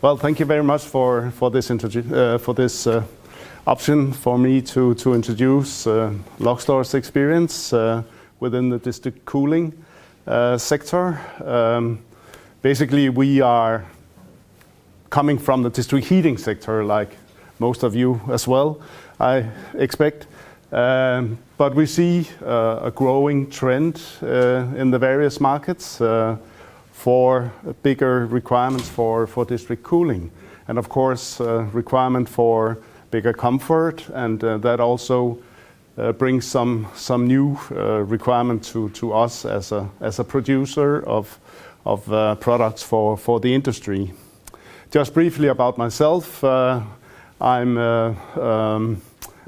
Well, thank you very much for this option for me to introduce Logstor's experience within the district cooling sector. Basically, we are coming from the district heating sector, like most of you as well, I expect. But we see a growing trend in the various markets for bigger requirements for district cooling. And of course, requirement for bigger comfort, and that also brings some new requirement to us as a producer of products for the industry. Just briefly about myself, I'm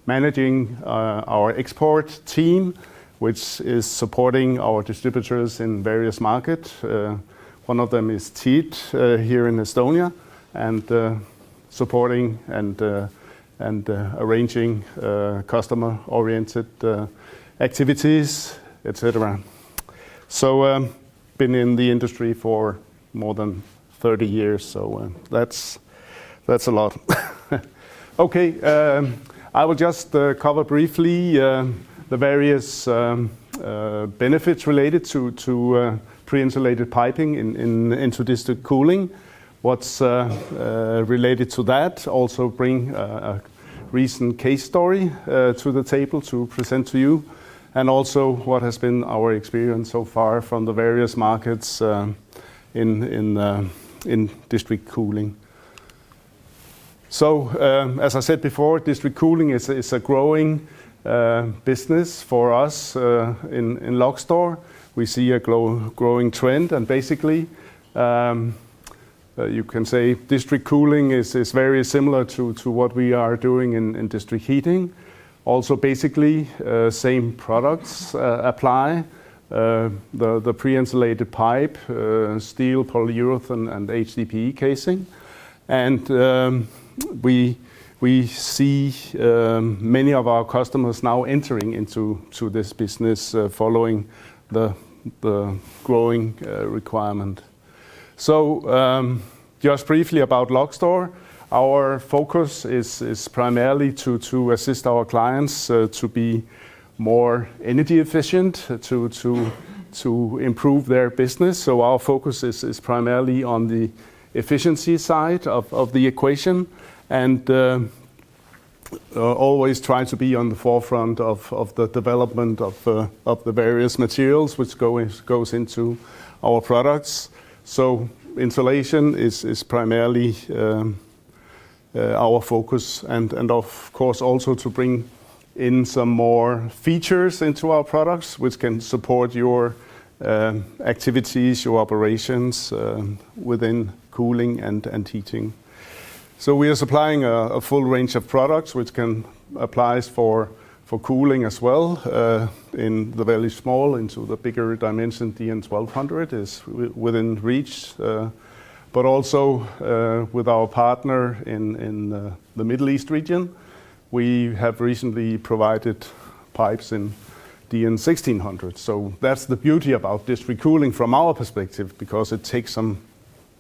managing our export team, which is supporting our distributors in various markets. One of them is TEED here in Estonia, and supporting and arranging customer-oriented activities, etc. So been in the industry for more than 30 years, so that's a lot. Okay, I will just cover briefly the various benefits related to pre-insulated piping into district cooling. What's related to that, also bring a recent case story to the table to present to you, and also what has been our experience so far from the various markets in district cooling. So, as I said before, district cooling is a growing business for us in Logstor. We see a growing trend, and basically you can say district cooling is very similar to what we are doing in district heating. Also basically same products apply. The pre-insulated pipe, steel, polyurethane and HDPE casing. And we see many of our customers now entering into this business following the growing requirement. So just briefly about Logstor, our focus is primarily to assist our clients to be more energy efficient, to improve their business. So our focus is primarily on the efficiency side of the equation, and always try to be on the forefront of the development of the various materials which goes into our products. So insulation is primarily our focus, and of course also to bring in some more features into our products which can support your activities, your operations within cooling and heating. So we are supplying a full range of products which can apply for cooling as well, in the very small into the bigger dimension. DN 1200 is within reach, but also with our partner in the Middle East region, we have recently provided pipes in DN 1600. So that's the beauty about district cooling from our perspective, because it takes some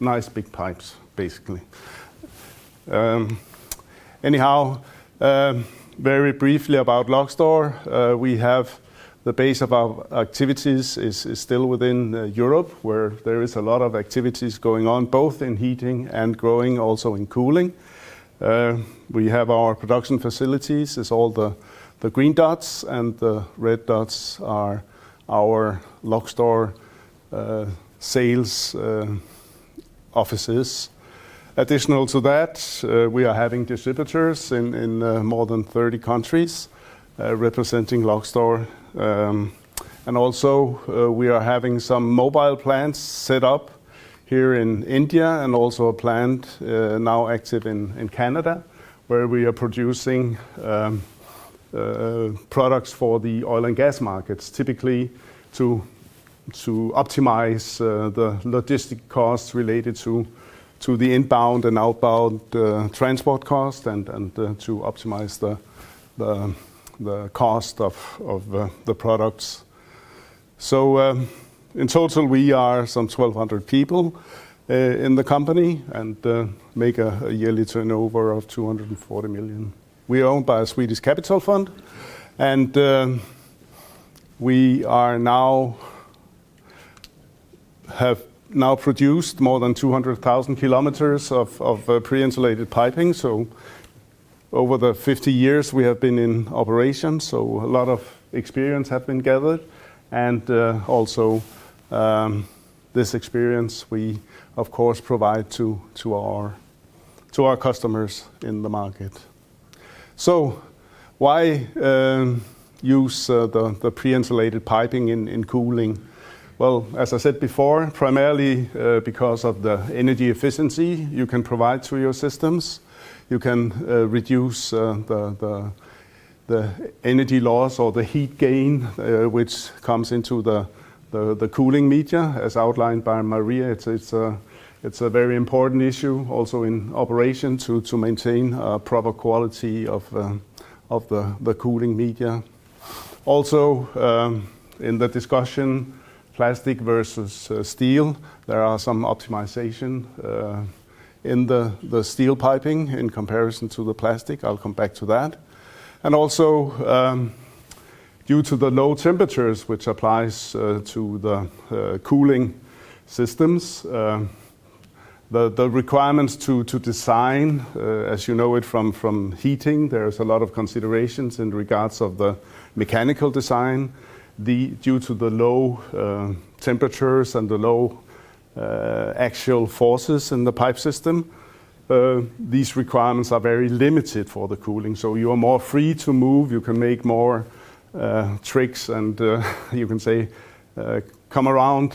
nice big pipes basically. Anyhow, very briefly about Logstor, we have the base of our activities is still within Europe, where there is a lot of activities going on, both in heating and growing also in cooling. We have our production facilities, is all the green dots, and the red dots are our Logstor sales offices. Additional to that, we are having distributors in more than 30 countries representing Logstor. And also we are having some mobile plants set up here in India, and also a plant now active in Canada, where we are producing products for the oil and gas markets, typically to optimize the logistic costs related to the inbound and outbound transport cost, and to optimize the cost of the products. So in total we are some 1,200 people. in the company and make a yearly turnover of 240 million. We are owned by a Swedish capital fund, and we have now produced more than 200,000 kilometers of pre-insulated piping. So over the 50 years we have been in operation, so a lot of experience have been gathered, and also this experience we of course provide to our customers in the market. So why use the pre-insulated piping in cooling? Well, as I said before, primarily because of the energy efficiency you can provide to your systems. You can reduce the energy loss or the heat gain which comes into the cooling media, as outlined by Maria. It's a very important issue also in operation to maintain proper quality of the cooling media. Also, in the discussion, plastic versus steel, there are some optimization in the steel piping in comparison to the plastic. I'll come back to that. And also, due to the low temperatures which applies to the cooling systems, the requirements to design, as you know it from heating, there's a lot of considerations in regards of the mechanical design. Due to the low temperatures and the low axial forces in the pipe system, these requirements are very limited for the cooling. So you are more free to move, you can make more tricks, and you can say come around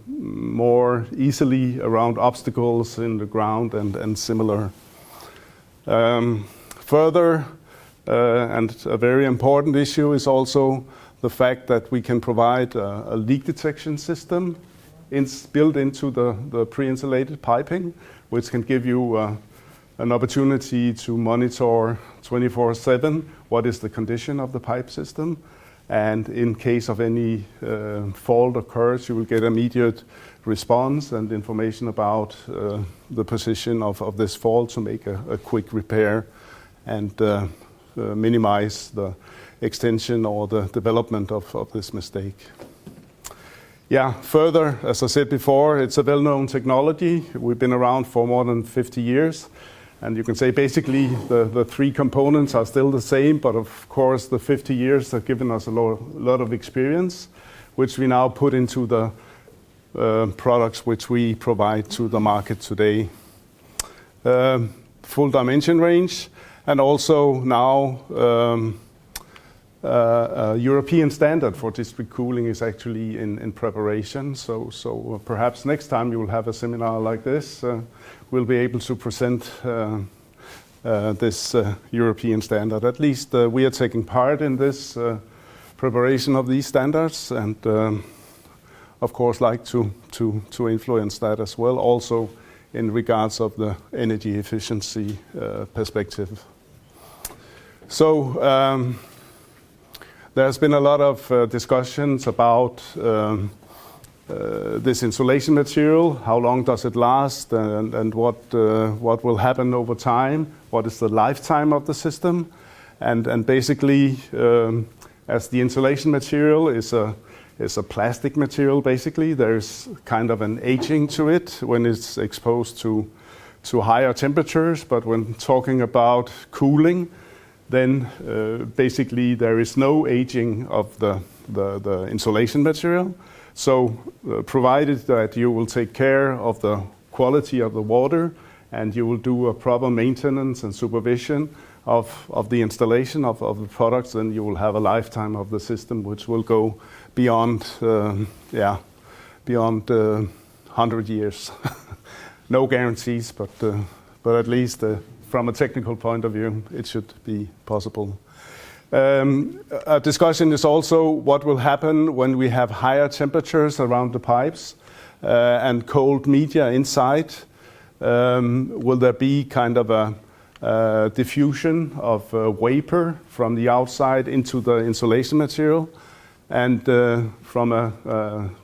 more easily around obstacles in the ground and similar. Further, and a very important issue is also the fact that we can provide a leak detection system built into the pre-insulated piping, which can give you an opportunity to monitor 24/7 what is the condition of the pipe system. And in case of any fault occurs, you will get immediate response and information about the position of this fault to make a quick repair and minimize the extension or the development of this mistake. Yeah, further, as I said before, it's a well-known technology. We've been around for more than 50 years. And you can say basically the three components are still the same, but of course the 50 years have given us a lot of experience, which we now put into the products which we provide to the market today. Full dimension range, and also now a European standard for district cooling is actually in preparation. So perhaps next time you will have a seminar like this, we'll be able to present this European standard. At least we are taking part in this preparation of these standards, and of course like to influence that as well, also in regards of the energy efficiency perspective. So there's been a lot of discussions about this insulation material. How long does it last, and what will happen over time? What is the lifetime of the system? And basically, as the insulation material is a plastic material, basically there's kind of an aging to it when it's exposed to higher temperatures. But when talking about cooling, then basically there is no aging of the insulation material. So provided that you will take care of the quality of the water and you will do a proper maintenance and supervision of the installation of the products, then you will have a lifetime of the system which will go beyond 100 years. No guarantees, but at least from a technical point of view, it should be possible. A discussion is also what will happen when we have higher temperatures around the pipes and cold media inside. Will there be kind of a diffusion of vapor from the outside into the insulation material? And from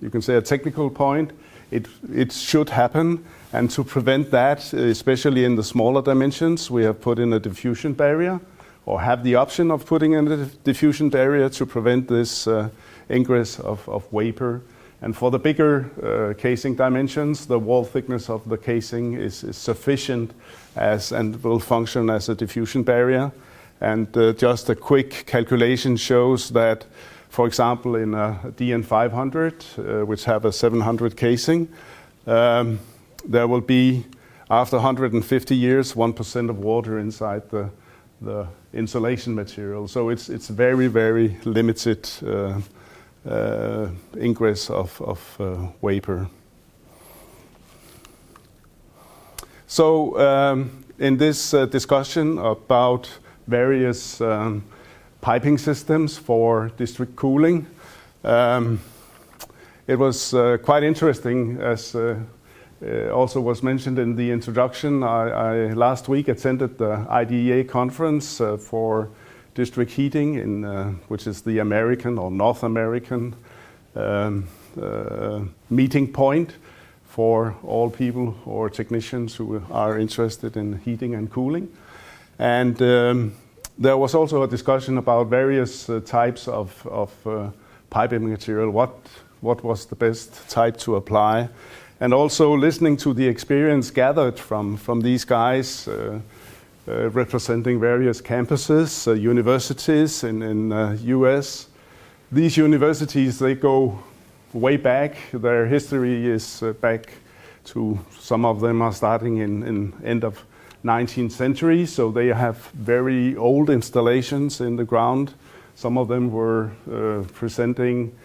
you can say a technical point, it should happen. And to prevent that, especially in the smaller dimensions, we have put in a diffusion barrier, or have the option of putting in a diffusion barrier to prevent this ingress of vapor. And for the bigger casing dimensions, the wall thickness of the casing is sufficient and will function as a diffusion barrier. And just a quick calculation shows that, for example, in a DN500, which have a 700 casing, there will be, after 150 years, 1% of water inside the insulation material. So it's very, very limited ingress of vapor. So in this discussion about various piping systems for district cooling, it was quite interesting, as also was mentioned in the introduction. I last week attended the IDEA conference for district heating, which is the American or North American meeting point for all people or technicians who are interested in heating and cooling. And there was also a discussion about various types of piping material, what was the best type to apply. And also listening to the experience gathered from these guys representing various campuses, universities in US. These universities, they go way back. Their history is back to, some of them are starting in end of 19th century, so they have very old installations in the ground. Some of them were presenting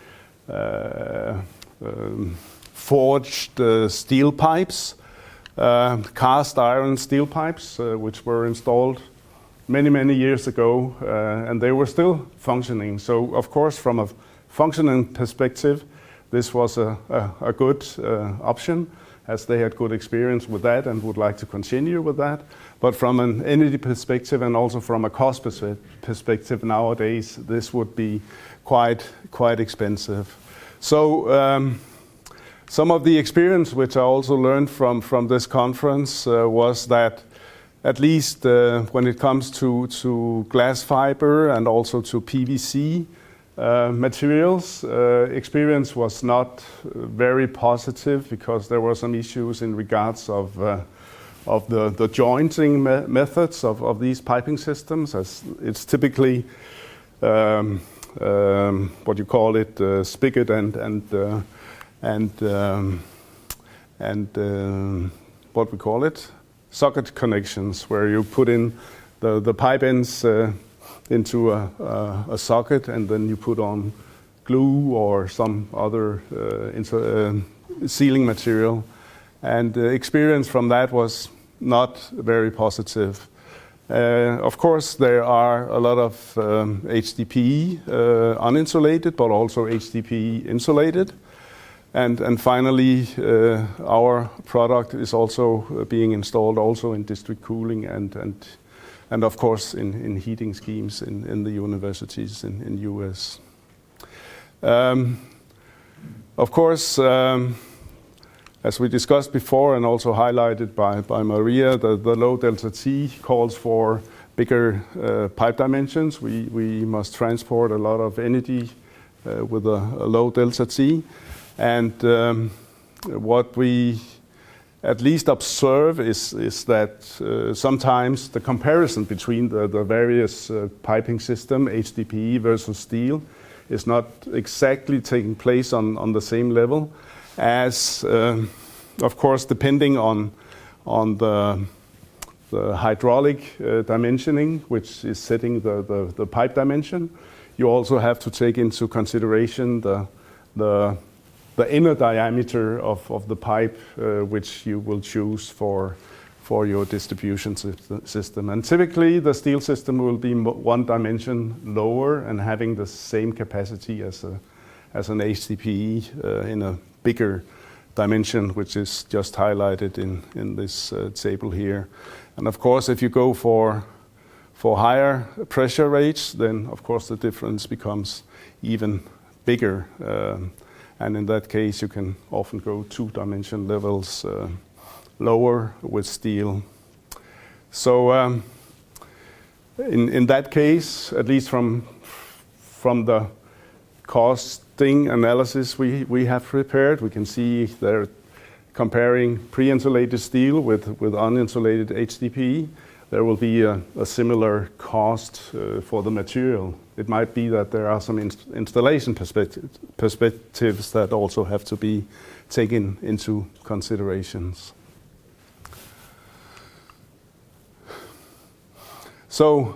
forged steel pipes, cast iron steel pipes, which were installed many years ago, and they were still functioning. So, of course, from a functioning perspective, this was a good option, as they had good experience with that and would like to continue with that. But from an energy perspective and also from a cost perspective nowadays, this would be quite expensive. So some of the experience which I also learned from this conference was that, at least when it comes to glass fiber and also to PVC materials, experience was not very positive, because there were some issues in regards of the jointing methods of these piping systems, as it's typically what you call it, spigot and what we call it, socket connections, where you put in the pipe ends into a socket, and then you put on glue or some other sealing material. And the experience from that was not very positive. Of course, there are a lot of HDPE uninsulated, but also HDPE insulated. And finally, our product is also being installed also in district cooling and of course in heating schemes in the universities in US. Of course, as we discussed before and also highlighted by Maria, the low delta T calls for bigger pipe dimensions. We must transport a lot of energy with a low delta T. And what we at least observe is that sometimes the comparison between the various piping system, HDPE versus steel, is not exactly taking place on the same level, as of course, depending on the hydraulic dimensioning, which is setting the pipe dimension, you also have to take into consideration the inner diameter of the pipe which you will choose for your distribution system. And typically the steel system will be one dimension lower and having the same capacity as an HDPE in a bigger dimension, which is just highlighted in this table here. And of course, if you go for higher pressure rates, then of course the difference becomes even bigger. And in that case, you can often go 2 dimension levels lower with steel. So in that case, at least from the costing analysis we have prepared, we can see they're comparing pre-insulated steel with uninsulated HDPE. There will be a similar cost for the material. It might be that there are some installation perspectives that also have to be taken into considerations. So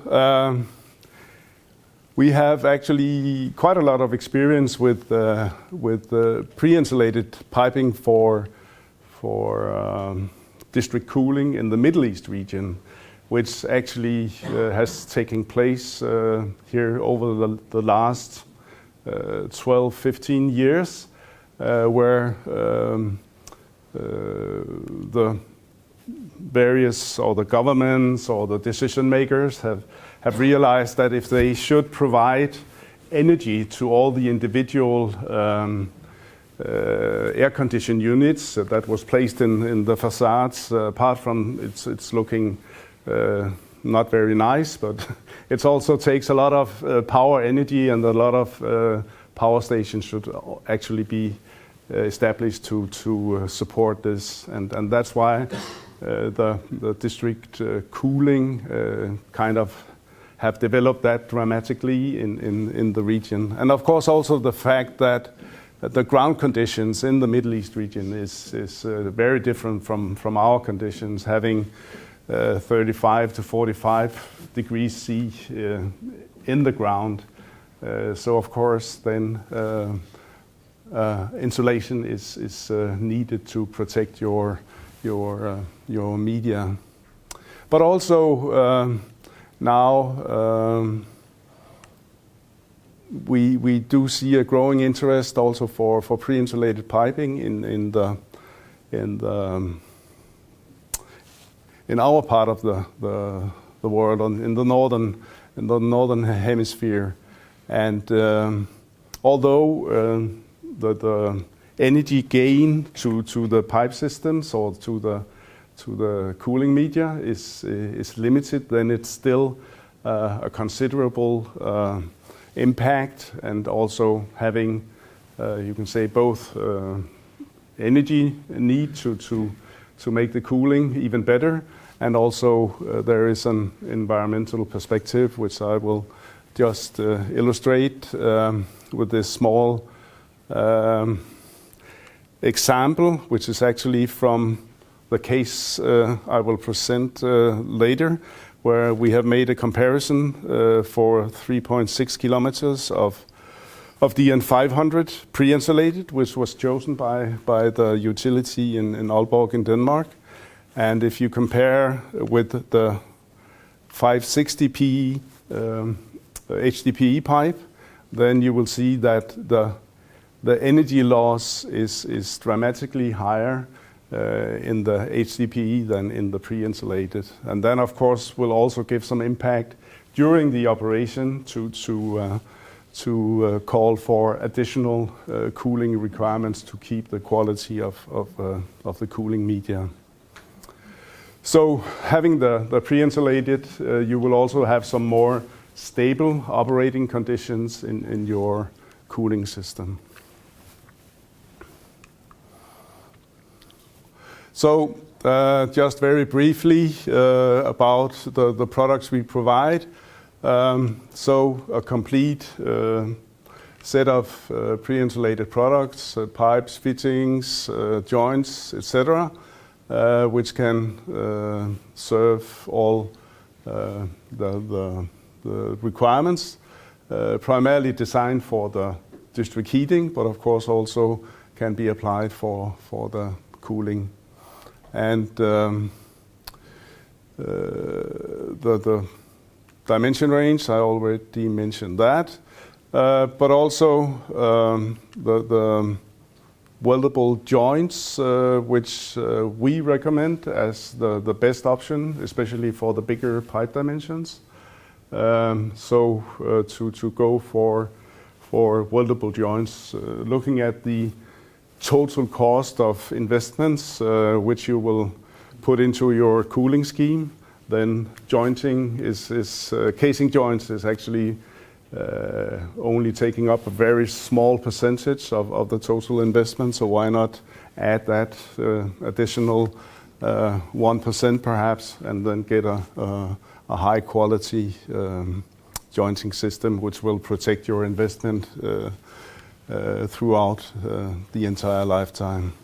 we have actually quite a lot of experience with pre-insulated piping for district cooling in the Middle East region, which actually has taken place here over the last 12, 15 years, where the various or the governments or the decision makers have realized that if they should provide energy to all the individual air conditioned units that was placed in the facades, apart from it's looking not very nice, but it also takes a lot of power energy, and a lot of power stations should actually be established to support this, and that's why the district cooling kind of have developed that dramatically in the region. And of course also the fact that the ground conditions in the Middle East region is very different from our conditions, having 35 to 45 degrees C in the ground. So of course then insulation is needed to protect your media. But also now we do see a growing interest also for pre-insulated piping in our part of the world, in the northern hemisphere. And although the energy gain to the pipe systems or to the cooling media is limited, then it's still a considerable impact, and also having you can say both energy need to make the cooling even better, and also there is an environmental perspective which I will just illustrate with this small example, which is actually from the case I will present later, where we have made a comparison for 3.6 kilometers of DN 500 pre-insulated, which was chosen by the utility in Aalborg in Denmark. And if you compare with the 560p HDPE pipe, then you will see that the energy loss is dramatically higher in the HDPE than in the pre-insulated. And then of course will also give some impact during the operation to call for additional cooling requirements to keep the quality of the cooling media. So having the pre-insulated, you will also have some more stable operating conditions in your cooling system. So just very briefly about the products we provide. So a complete set of pre-insulated products, pipes, fittings, joints, etc., which can serve all the requirements, primarily designed for the district heating, but of course also can be applied for the cooling. And the dimension range, I already mentioned that, but also the weldable joints, which we recommend as the best option, especially for the bigger pipe dimensions. So to go for weldable joints, looking at the total cost of investments, which you will put into your cooling scheme, then jointing casing joints is actually only taking up a very small percentage of the total investment. So why not add that additional 1% perhaps, and then get a high quality jointing system which will protect your investment throughout the entire lifetime.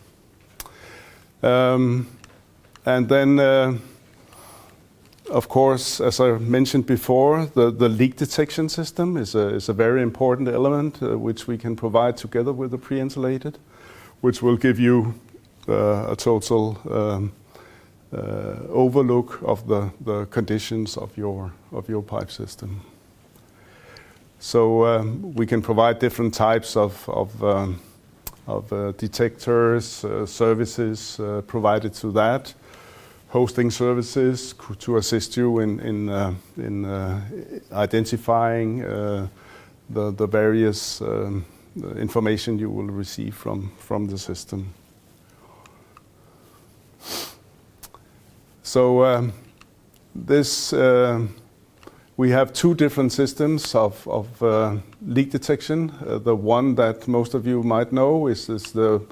And then, of course, as I mentioned before, the leak detection system is a very important element which we can provide together with the pre-insulated, which will give you a total overlook of the conditions of your pipe system. So we can provide different types of detectors, services provided to that, hosting services to assist you in identifying the various information you will receive from the system. So we have two different systems of leak detection. The one that most of you might know is the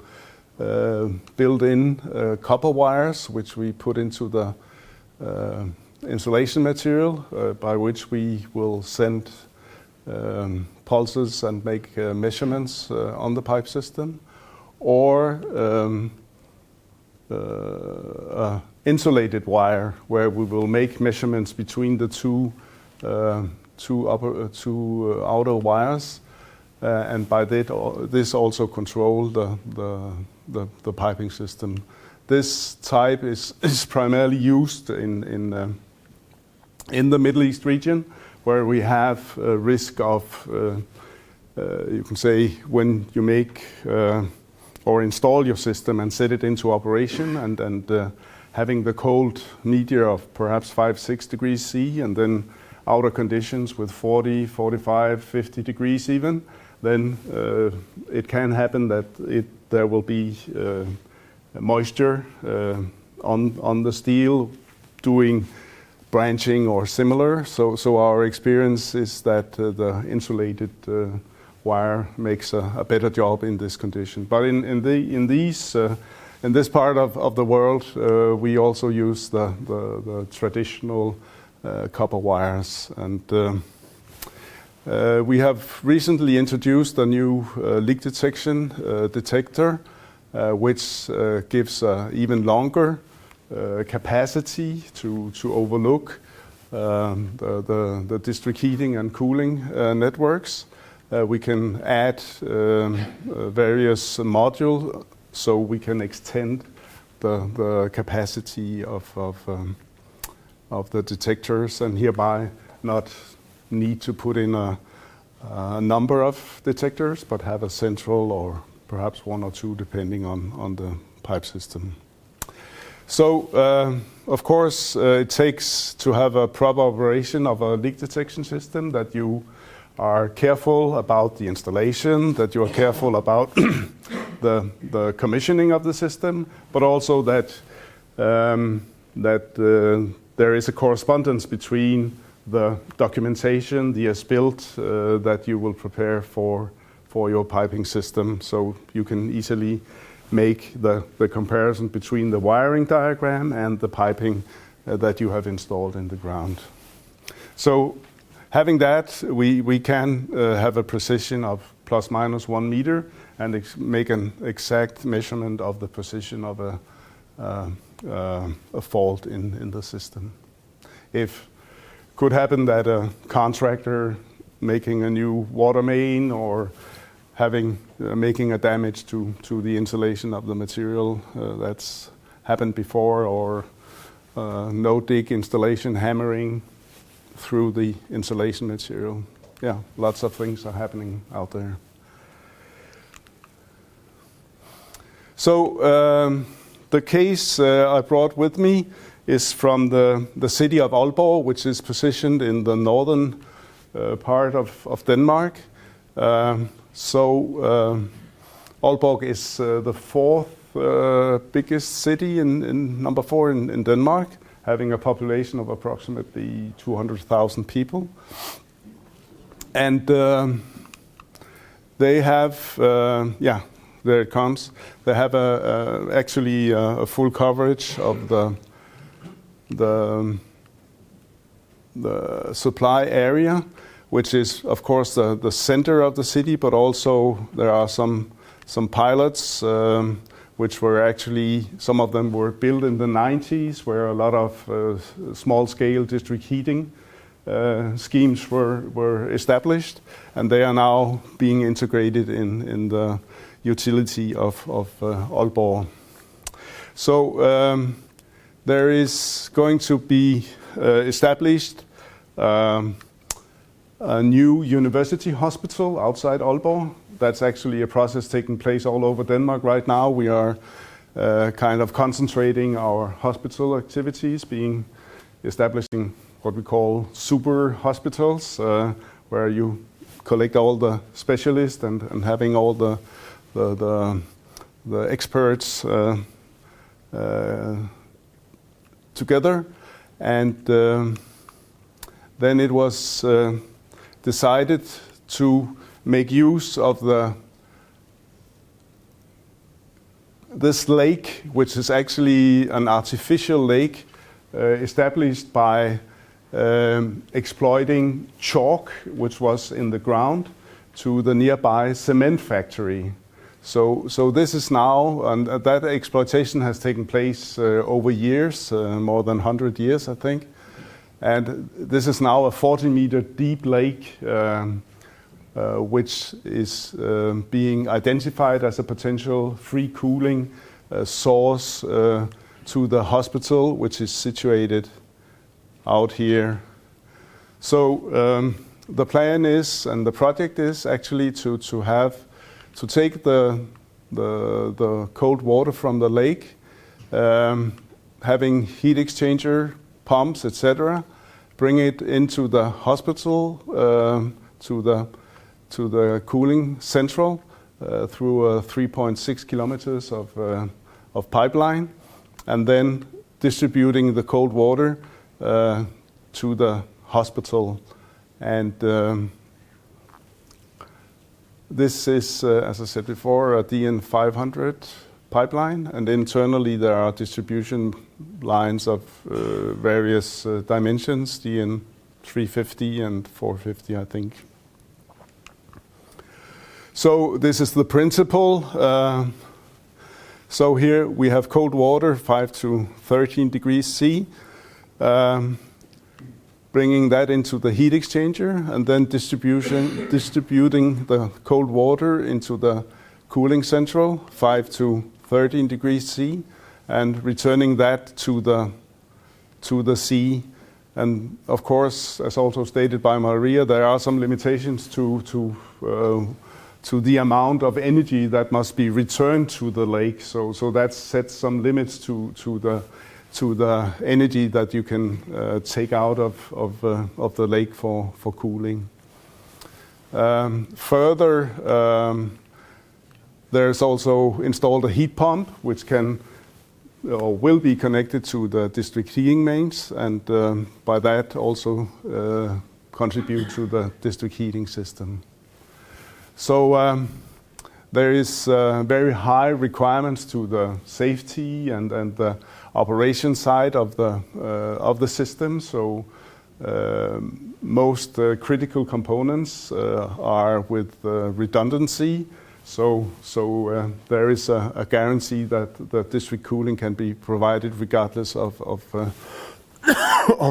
built-in copper wires, which we put into the insulation material, by which we will send pulses and make measurements on the pipe system, or insulated wire, where we will make measurements between the two outer wires, and by this also control the piping system. This type is primarily used in the Middle East region, where we have a risk of, you can say, when you make or install your system and set it into operation, and having the cold media of perhaps 5-6 degrees C, and then outer conditions with 40, 45, 50 degrees even, then it can happen that there will be moisture on the steel doing branching or similar. So our experience is that the insulated wire makes a better job in this condition. But in this part of the world, we also use the traditional copper wires, and we have recently introduced a new leak detection detector, which gives even longer capacity to overlook the district heating and cooling networks. We can add various modules, so we can extend the capacity of the detectors, and hereby not need to put in a number of detectors, but have a central or perhaps one or two, depending on the pipe system. So, of course, it takes to have a proper operation of a leak detection system that you are careful about the installation, that you are careful about the commissioning of the system, but also that there is a correspondence between the documentation, the as-built that you will prepare for your piping system, so you can easily make the comparison between the wiring diagram and the piping that you have installed in the ground. So having that, we can have a precision of plus minus 1 meter and make an exact measurement of the position of a fault in the system. If could happen that a contractor making a new water main or making a damage to the insulation of the material, that's happened before, or no dig installation hammering through the insulation material. Yeah, lots of things are happening out there. So the case I brought with me is from the city of Aalborg, which is positioned in the northern part of Denmark. So Aalborg is the fourth biggest city in number 4 in Denmark, having a population of approximately 200,000 people. And they have, there it comes. They have actually a full coverage of the supply area, which is of course the center of the city, but also there are some pilots which were actually, some of them were built in the 90s, where a lot of small-scale district heating schemes were established, and they are now being integrated in the utility of Aalborg. So there is going to be established a new university hospital outside Aalborg. That's actually a process taking place all over Denmark right now. We are kind of concentrating our hospital activities, establishing what we call super hospitals, where you collect all the specialists and having all the experts together. And then it was decided to make use of this lake, which is actually an artificial lake established by exploiting chalk, which was in the ground, to the nearby cement factory. So this is now, and that exploitation has taken place over years, more than 100 years, I think. And this is now a 40-meter deep lake, which is being identified as a potential free cooling source to the hospital, which is situated out here. So the plan is, and the project is actually to take the cold water from the lake, having heat exchanger pumps, etc., bring it into the hospital, to the cooling central, through 3.6 kilometers of pipeline, and then distributing the cold water to the hospital. And this is, as I said before, a DN500 pipeline, and internally there are distribution lines of various dimensions, DN350 and 450, I think. So this is the principle. So here we have cold water, 5 to 13 degrees C, bringing that into the heat exchanger, and then distributing the cold water into the cooling central, 5 to 13 degrees C, and returning that to the sea. And of course, as also stated by Maria, there are some limitations to the amount of energy that must be returned to the lake. So that sets some limits to the energy that you can take out of the lake for cooling. Further, there's also installed a heat pump which can or will be connected to the district heating mains, and by that also contribute to the district heating system. So there is very high requirements to the safety and the operation side of the system. So most critical components are with redundancy. So there is a guarantee that the district cooling can be provided regardless of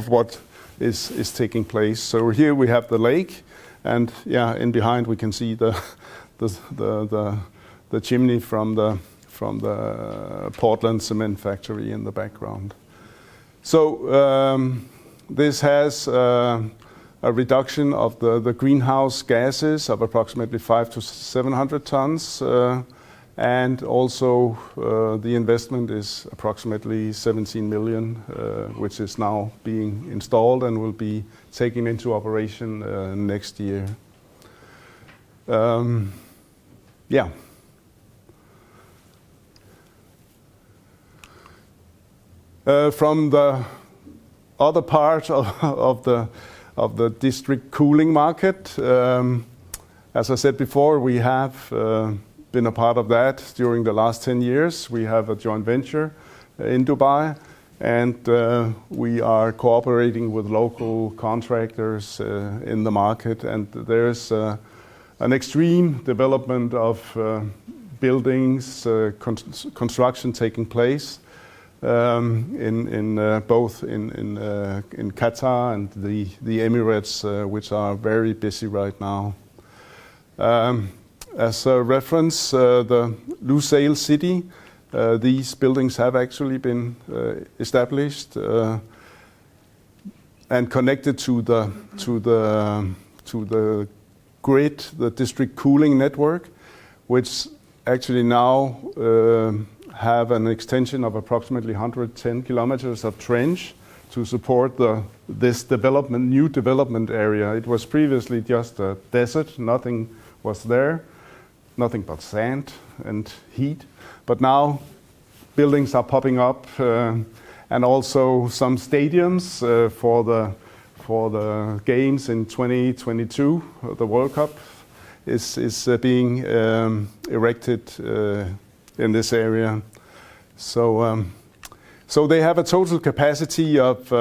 what is taking place. So here we have the lake, and in behind we can see the chimney from the Portland cement factory in the background. So this has a reduction of the greenhouse gases of approximately 500 to 700 tons, and also the investment is approximately 17 million, which is now being installed and will be taken into operation next year. From the other part of the district cooling market, as I said before, we have been a part of that during the last 10 years. We have a joint venture in Dubai, and we are cooperating with local contractors in the market, and there's an extreme development of buildings, construction taking place in both in Qatar and the Emirates, which are very busy right now. As a reference, the Lusail city, these buildings have actually been established and connected to the grid, the district cooling network, which actually now have an extension of approximately 110 kilometers of trench to support this new development area. It was previously just a desert, nothing was there, nothing but sand and heat. But now buildings are popping up, and also some stadiums for the games in 2022. The World Cup is being erected in this area. So they have a total capacity of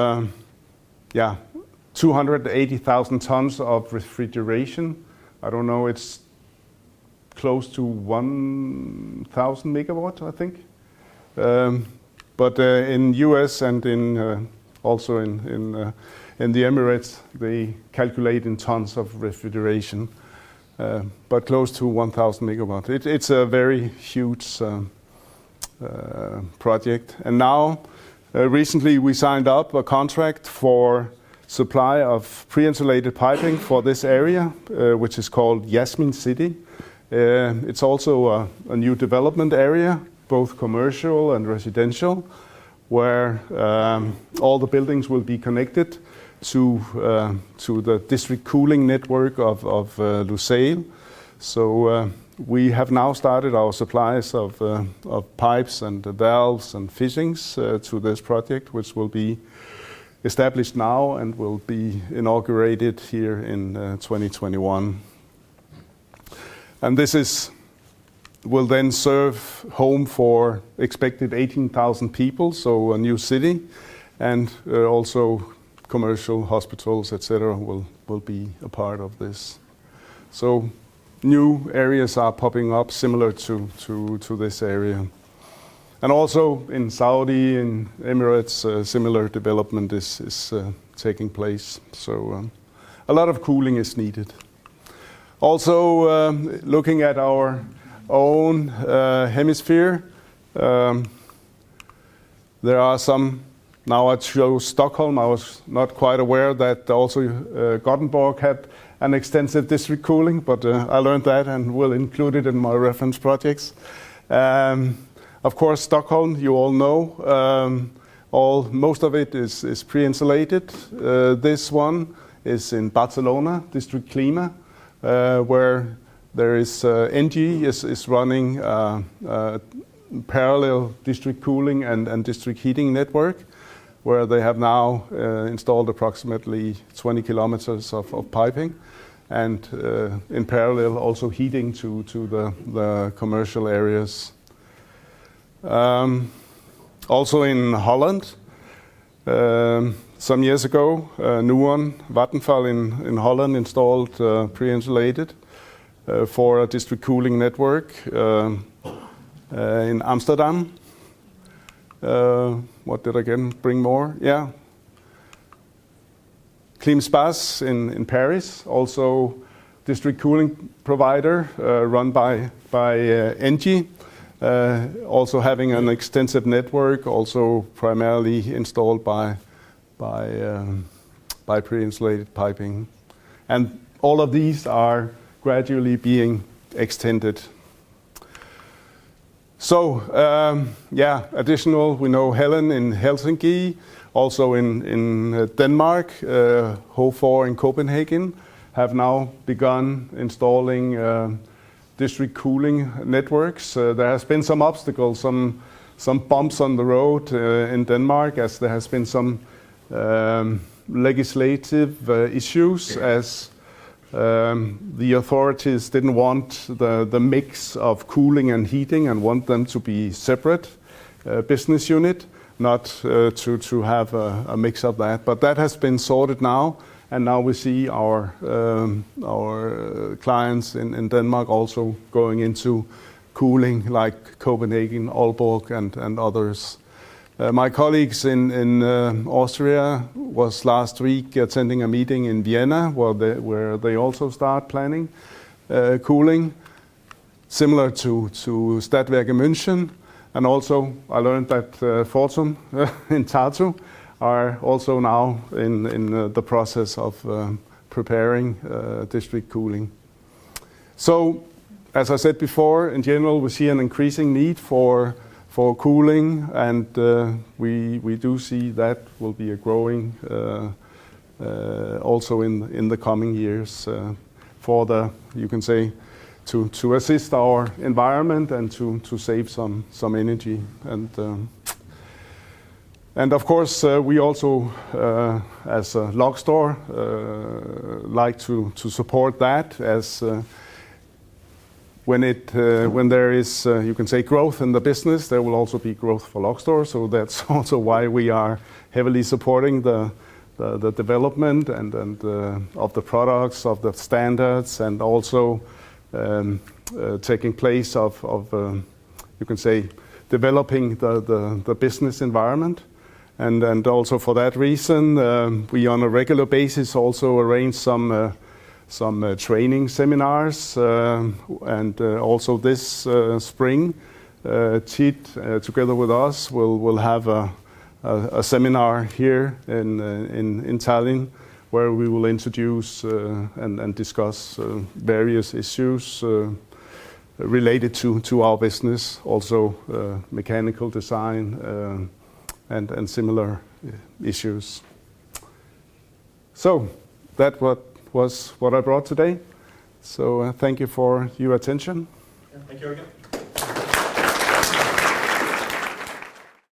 280,000 tons of refrigeration. I don't know, it's close to 1,000 megawatt, I think. But in US and also in the Emirates, they calculate in tons of refrigeration, but close to 1,000 megawatt. It's a very huge project. And now, recently we signed up a contract for supply of pre-insulated piping for this area, which is called Yasmin City. It's also a new development area, both commercial and residential, where all the buildings will be connected to the district cooling network of Lusail. So we have now started our supplies of pipes and valves and fittings to this project, which will be established now and will be inaugurated here in 2021. And this will then serve home for expected 18,000 people, so a new city, and also commercial hospitals, etc., will be a part of this. So new areas are popping up similar to this area. And also in Saudi, in Emirates, similar development is taking place. So a lot of cooling is needed. Also, looking at our own hemisphere, there are some. Now I chose Stockholm. I was not quite aware that also Gothenburg had an extensive district cooling, but I learned that and will include it in my reference projects. Of course, Stockholm, you all know, most of it is pre-insulated. This one is in Barcelona, District Klima, where there is ENGIE is running parallel district cooling and district heating network, where they have now installed approximately 20 kilometers of piping, and in parallel also heating to the commercial areas. Also in Holland, some years ago, Nuon, Vattenfall in Holland installed pre-insulated for a district cooling network in Amsterdam. What did I bring more? Yeah. Climspace in Paris, also district cooling provider run by ENGIE. Also having an extensive network, also primarily installed by pre-insulated piping. And all of these are gradually being extended. So, additional, we know Helen in Helsinki, also in Denmark, H4 in Copenhagen, have now begun installing district cooling networks. There has been some obstacles, some some bumps on the road in Denmark, as there has been some legislative issues, as the authorities didn't want the mix of cooling and heating and want them to be separate business unit, not to have a mix of that. But that has been sorted now, and now we see our clients in Denmark also going into cooling, like Copenhagen, Aalborg, and others. My colleagues in Austria was last week attending a meeting in Vienna where they also start planning cooling, similar to Stadtwerke München. And also I learned that Fortum in Tartu are also now in the process of preparing district cooling. So, as I said before, in general we see an increasing need for cooling, and we do see that will be a growing also in the coming years for the, you can say, to assist our environment and to save some energy. And of course we also as a log store like to support that, as when there is, you can say, growth in the business, there will also be growth for log store. So that's also why we are heavily supporting the development and of the products, of the standards, and also taking place of you can say, developing the business environment. And also for that reason, we on a regular basis also arrange some training seminars, and also this spring, TIT together with us will have a seminar here in Tallinn, where we will introduce and discuss various issues related to our business, also mechanical design and similar issues. So that was what I brought today. So thank you for your attention. Thank you, Jørgen.